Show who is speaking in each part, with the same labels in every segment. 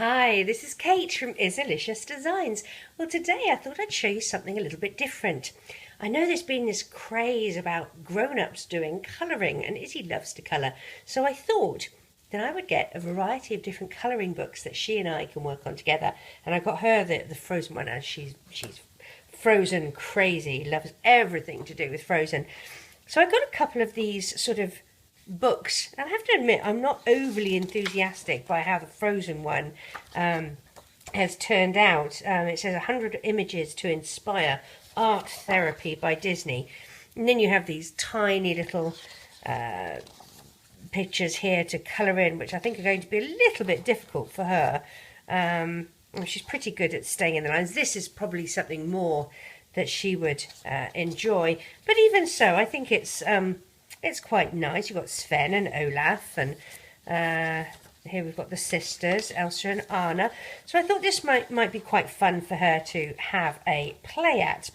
Speaker 1: Hi, this is Kate from Izzalicious Designs. Well, today I thought I'd show you something a little bit different. I know there's been this craze about grown-ups doing colouring, and Izzy loves to colour, so I thought that I would get a variety of different colouring books that she and I can work on together. And I got her the Frozen one, and she's Frozen crazy, loves everything to do with Frozen. So I got a couple of these sort of books. I have to admit, I'm not overly enthusiastic by how the Frozen one has turned out. It says 100 images to inspire art therapy by Disney. And then you have these tiny little pictures here to colour in, which I think are going to be a little bit difficult for her. She's pretty good at staying in the lines. This is probably something more that she would enjoy. But even so, I think it's quite nice. You've got Sven and Olaf, and here we've got the sisters, Elsa and Anna. So I thought this might be quite fun for her to have a play at.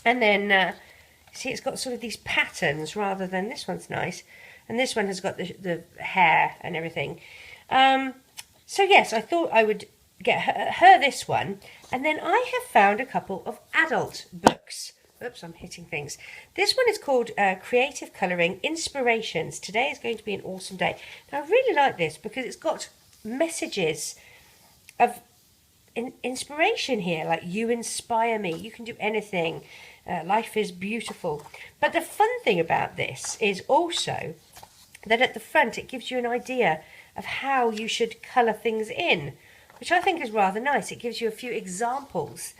Speaker 1: And then, see, it's got sort of these patterns rather than, this one's nice. And this one has got the hair and everything. So yes, I thought I would get her this one. And then I have found a couple of adult books. Oops, I'm hitting things. This one is called Creative Colouring Inspirations. Today is going to be an awesome day. Now, I really like this because it's got messages of inspiration here, like you inspire me, you can do anything, life is beautiful. But the fun thing about this is also that at the front it gives you an idea of how you should colour things in, which I think is rather nice. It gives you a few examples.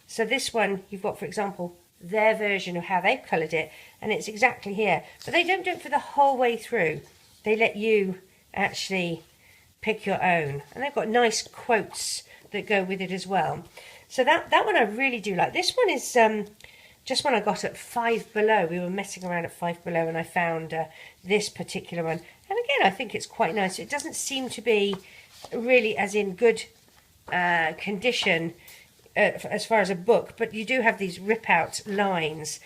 Speaker 1: So this one, you've got, for example, their version of how they've coloured it, and it's exactly here. But they don't do it for the whole way through. They let you actually pick your own. And they've got nice quotes that go with it as well. So that one I really do like. This one is just one I got at Five Below. We were messing around at Five Below and I found this particular one. And again, I think it's quite nice. It doesn't seem to be really as in good condition as far as a book, but you do have these rip out lines.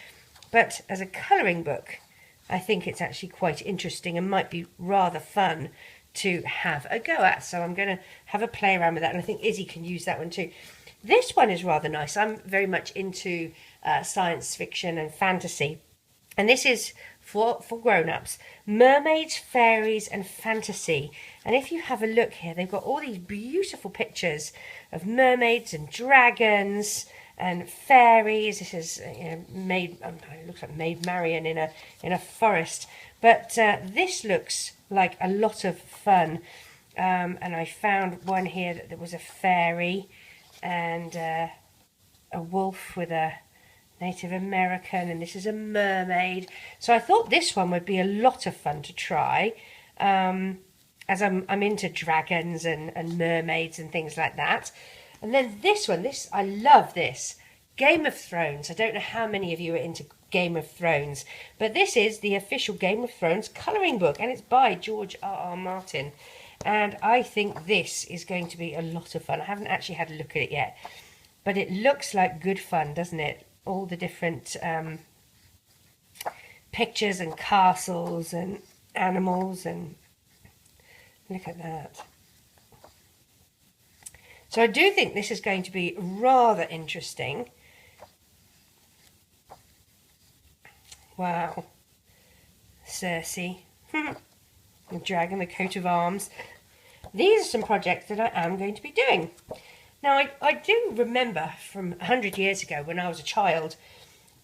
Speaker 1: But as a colouring book, I think it's actually quite interesting and might be rather fun to have a go at. So I'm going to have a play around with that, and I think Izzy can use that one too. This one is rather nice. I'm very much into science fiction and fantasy, and this is for grown-ups. Mermaids, fairies and fantasy. And if you have a look here, they've got all these beautiful pictures of mermaids and dragons and fairies. This is it looks like Maid Marian in a forest. But this looks like a lot of fun. And I found one here that there was a fairy and a wolf with a Native American, and this is a mermaid. So I thought this one would be a lot of fun to try, as I'm into dragons and mermaids and things like that. And then this one, I love this. Game of Thrones. I don't know how many of you are into Game of Thrones, but this is the official Game of Thrones colouring book, and it's by George R.R. Martin. And I think this is going to be a lot of fun. I haven't actually had a look at it yet, but it looks like good fun, doesn't it? All the different pictures and castles and animals, and look at that. So I do think this is going to be rather interesting. Wow. Cersei. The dragon, the coat of arms. These are some projects that I am going to be doing. Now, I do remember from 100 years ago when I was a child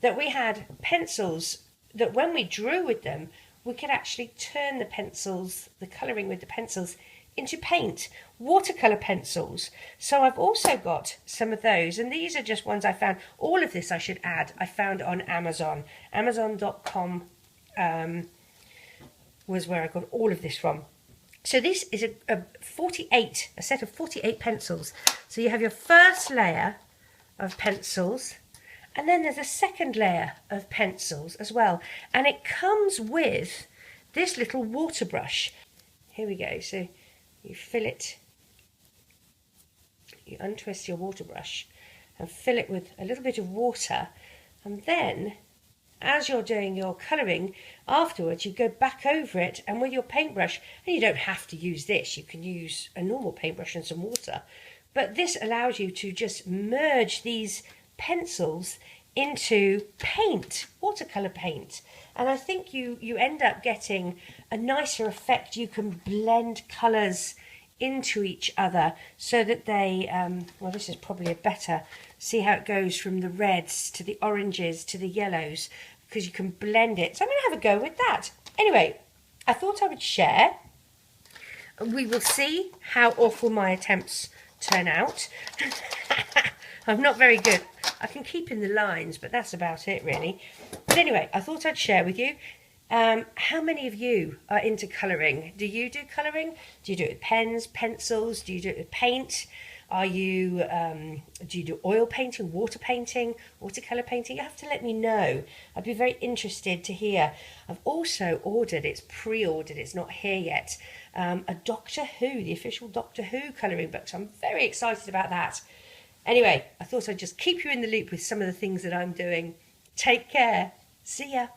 Speaker 1: that we had pencils that when we drew with them, we could actually turn the pencils, the colouring with the pencils, into paint, watercolour pencils. So I've also got some of those, and these are just ones I found. All of this, I should add, I found on Amazon. Amazon.com was where I got all of this from. So this is a set of 48 pencils. So you have your first layer of pencils, and then there's a second layer of pencils as well. And it comes with this little water brush. Here we go. So you fill it, you untwist your water brush and fill it with a little bit of water, and then as you're doing your colouring, afterwards you go back over it, and with your paintbrush, and you don't have to use this, you can use a normal paintbrush and some water, but this allows you to just merge these pencils into paint, watercolour paint, and I think you end up getting a nicer effect. You can blend colours into each other so that they, well, this is probably a better, see how it goes from the reds to the oranges to the yellows, because you can blend it. So I'm going to have a go with that. Anyway, I thought I would share. We will see how awful my attempts turn out. I'm not very good. I can keep in the lines, but that's about it really. But anyway, I thought I'd share with you. How many of you are into colouring? Do you do colouring? Do you do it with pens, pencils? Do you do it with paint? Are you, do you do oil painting, water painting, watercolour painting? You have to let me know. I'd be very interested to hear. I've also ordered, it's pre-ordered, it's not here yet, a Doctor Who, the official Doctor Who colouring book. So I'm very excited about that. Anyway, I thought I'd just keep you in the loop with some of the things that I'm doing. Take care. See ya.